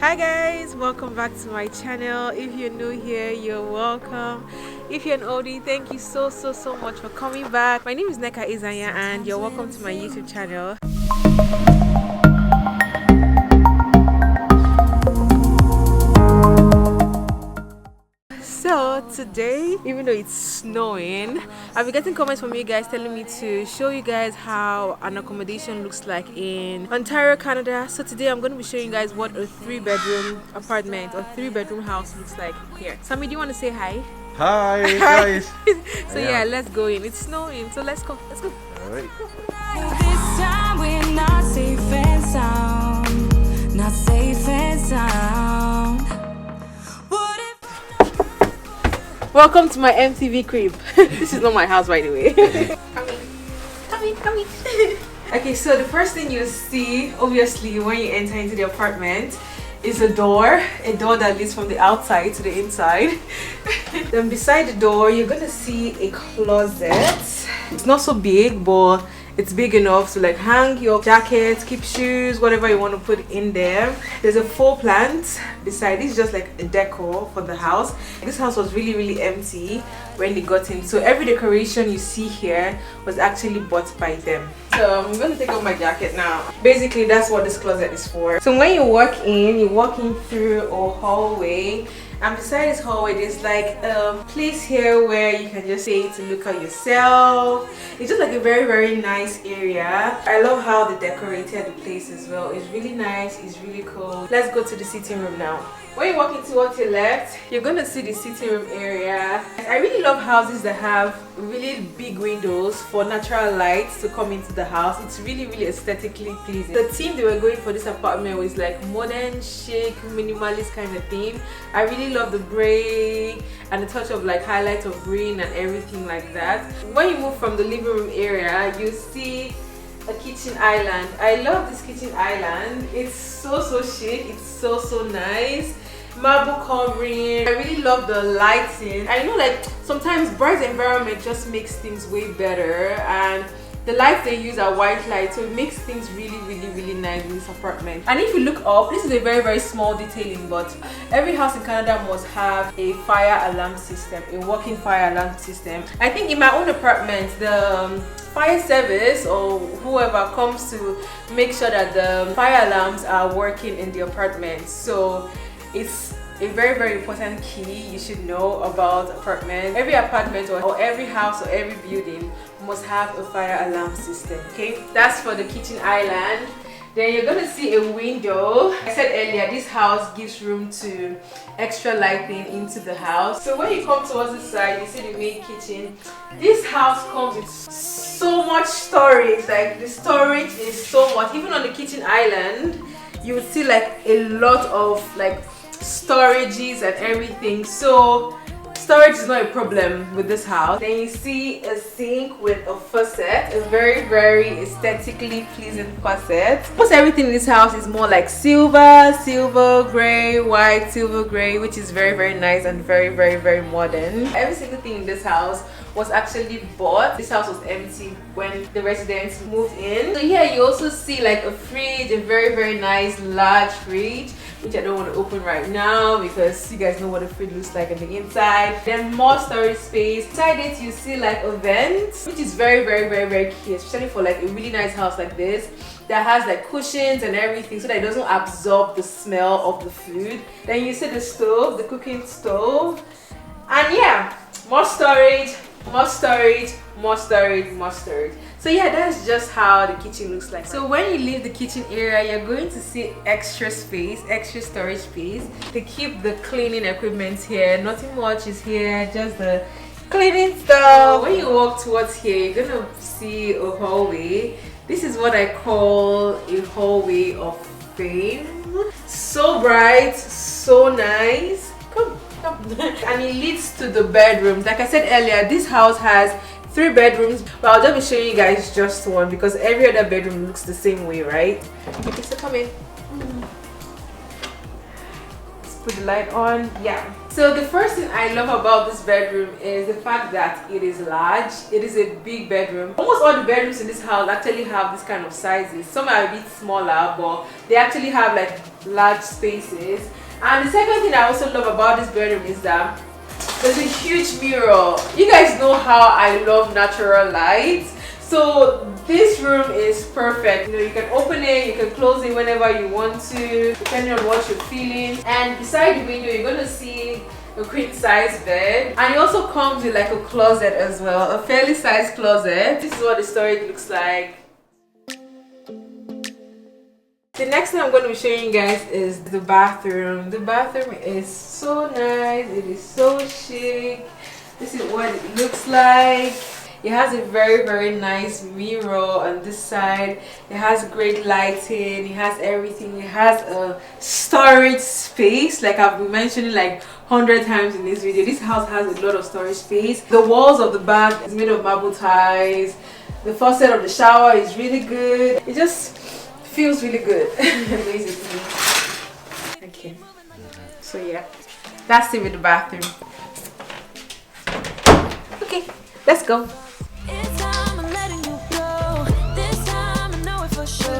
Hi guys, welcome back to my channel. If you're new here, you're welcome. If you're an oldie, thank you so much for coming back. My name is Nneka and you're welcome to my YouTube channel. So today, even though it's snowing, I've been getting comments from you guys telling me to show you guys how an accommodation looks like in Ontario, Canada. So today I'm going to be showing you guys what a 3-bedroom apartment or 3-bedroom house looks like here. Sammy, do you want to say hi? Hi guys. So yeah, let's go in. It's snowing, so let's go. All right. This time we're not safe and sound. Not safe and sound. Welcome to my MTV crib. This is not my house, by the way. Come in. Okay, so the first thing you see, obviously, when you enter into the apartment is a door that leads from the outside to the inside. Then beside the door, you're gonna see a closet. It's not so big, but it's big enough to like hang your jackets, keep shoes, whatever you want to put in there. There's a full plant beside. This is just like a decor for the house. This house was really empty when they got in, so every decoration you see here was actually bought by them. So I'm going to take off my jacket now. Basically, that's what this closet is for. So when you walk in, you're walking through a hallway, and beside this hallway there's like a place here where you can just stay to look at yourself. It's just like a very nice area. I love how they decorated the place as well. It's really nice, it's really cool. Let's go to the sitting room now. When you're walking towards your left, you're gonna see the sitting room area. I really love houses that have really big windows for natural light to come into the house. It's really aesthetically pleasing. The theme they were going for this apartment was like modern, chic, minimalist kind of theme. I really love the gray and the touch of like highlights of green and everything like that. When you move from the living room area, you see a kitchen island. I love this kitchen island. It's so chic. It's so nice. Marble covering. I really love the lighting. I know like sometimes bright environment just makes things way better, and the lights they use are white light, so it makes things really nice in this apartment. And if you look up, this is a very small detailing, but every house in Canada must have a fire alarm system, a working fire alarm system. I think in my own apartment, the fire service or whoever comes to make sure that the fire alarms are working in the apartment. So it's a very important key you should know about apartment. Every apartment or every house or every building must have a fire alarm system. Okay, that's for the kitchen island. Then you're gonna see a window. I said earlier, this house gives room to extra lighting into the house. So when you come towards this side, you see the main kitchen. This house comes with so much storage. Like the storage is so much. Even on the kitchen island, you would see like a lot of like storages and everything. So storage is not a problem with this house. Then you see a sink with a faucet, a very aesthetically pleasing faucet. Almost everything in this house is more like silver gray, white, silver gray, which is very nice and very modern. Every single thing in this house was actually bought. This house was empty when the residents moved in. So here you also see like a fridge, a very nice large fridge, which I don't want to open right now because you guys know what a fridge looks like on the inside. Then more storage space. Inside it you see like a vent, which is very key, especially for like a really nice house like this that has like cushions and everything so that it doesn't absorb the smell of the food. Then you see the stove, the cooking stove, and yeah, more storage. So yeah, that's just how the kitchen looks like. So when you leave the kitchen area, you're going to see extra space, extra storage space. They keep the cleaning equipment here. Nothing much is here, just the cleaning stuff. When you walk towards here, you're gonna see a hallway. This is what I call a hallway of fame. So bright, so nice. Come. And it leads to the bedrooms. Like I said earlier, this house has 3 bedrooms, but I'll just be showing you guys just one because every other bedroom looks the same way, right? Okay, so come in. Let's put the light on. Yeah. So the first thing I love about this bedroom is the fact that it is large. It is a big bedroom. Almost all the bedrooms in this house actually have this kind of sizes. Some are a bit smaller, but they actually have like large spaces. And the second thing I also love about this bedroom is that there's a huge mirror. You guys know how I love natural light, so this room is perfect. You know, you can open it, you can close it whenever you want to, depending on what you're feeling. And beside the window, you're gonna see a queen size bed, and it also comes with like a closet as well, a fairly sized closet. This is what the storage looks like. The next thing I'm going to be showing you guys is the bathroom. The bathroom is so nice. It is so chic. This is what it looks like. It has a very nice mirror on this side. It has great lighting. It has everything. It has a storage space, like I've been mentioning like 100 times in this video. This house has a lot of storage space. The walls of the bath is made of marble tiles. The faucet of the shower is really good. It just feels really good. Basically. Okay, so yeah, that's it with the bathroom. Okay, let's go.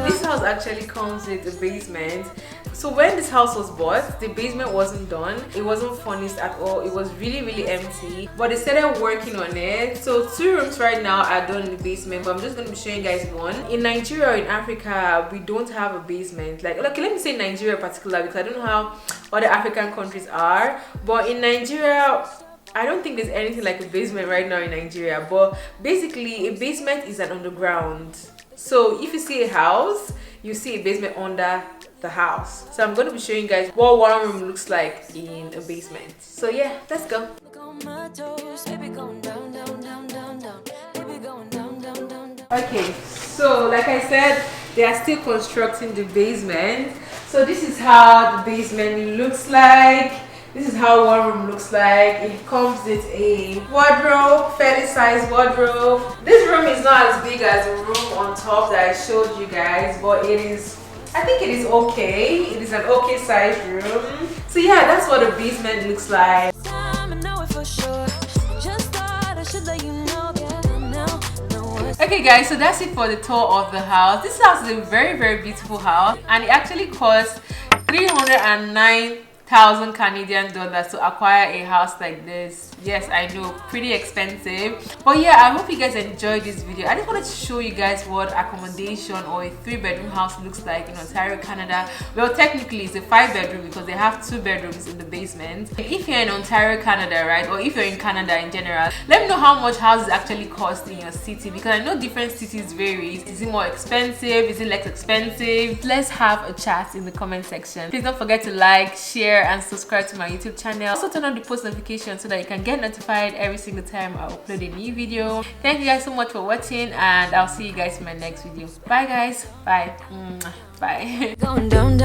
This house actually comes with a basement. So when this house was bought, the basement wasn't done. It wasn't furnished at all. It was really empty. But they started working on it. So 2 rooms right now are done in the basement. But I'm just going to be showing you guys one. In Nigeria or in Africa, we don't have a basement. Like, okay, let me say Nigeria in particular, because I don't know how other African countries are. But in Nigeria, I don't think there's anything like a basement right now in Nigeria. But basically, a basement is an underground. So if you see a house, you see a basement under the house. So I'm going to be showing you guys what one room looks like in a basement. So yeah, let's go. Okay, so like I said, they are still constructing the basement. So this is how the basement looks like. This is how one room looks like. It comes with a wardrobe, fairly sized wardrobe. This room is not as big as the room on top that I showed you guys, but it is, I think it is okay. It is an okay sized room. So yeah, that's what the basement looks like. Okay guys, so that's it for the tour of the house. This house is a very beautiful house, and it actually costs 309,000 Canadian dollars to acquire a house like this. Yes, I know, pretty expensive. But yeah, I hope you guys enjoyed this video. I just wanted to show you guys what accommodation or a 3-bedroom house looks like in Ontario, Canada. Well, technically it's a 5-bedroom because they have 2 bedrooms in the basement. If you're in Ontario, Canada, right, or if you're in Canada in general, let me know how much houses actually cost in your city, because I know different cities varies. Is it more expensive? Is it less expensive? Let's have a chat in the comment section. Please don't forget to like, share, and subscribe to my YouTube channel. Also turn on the post notification so that you can get notified every single time I upload a new video. Thank you guys so much for watching, and I'll see you guys in my next video. Bye guys. Bye. Bye. Going down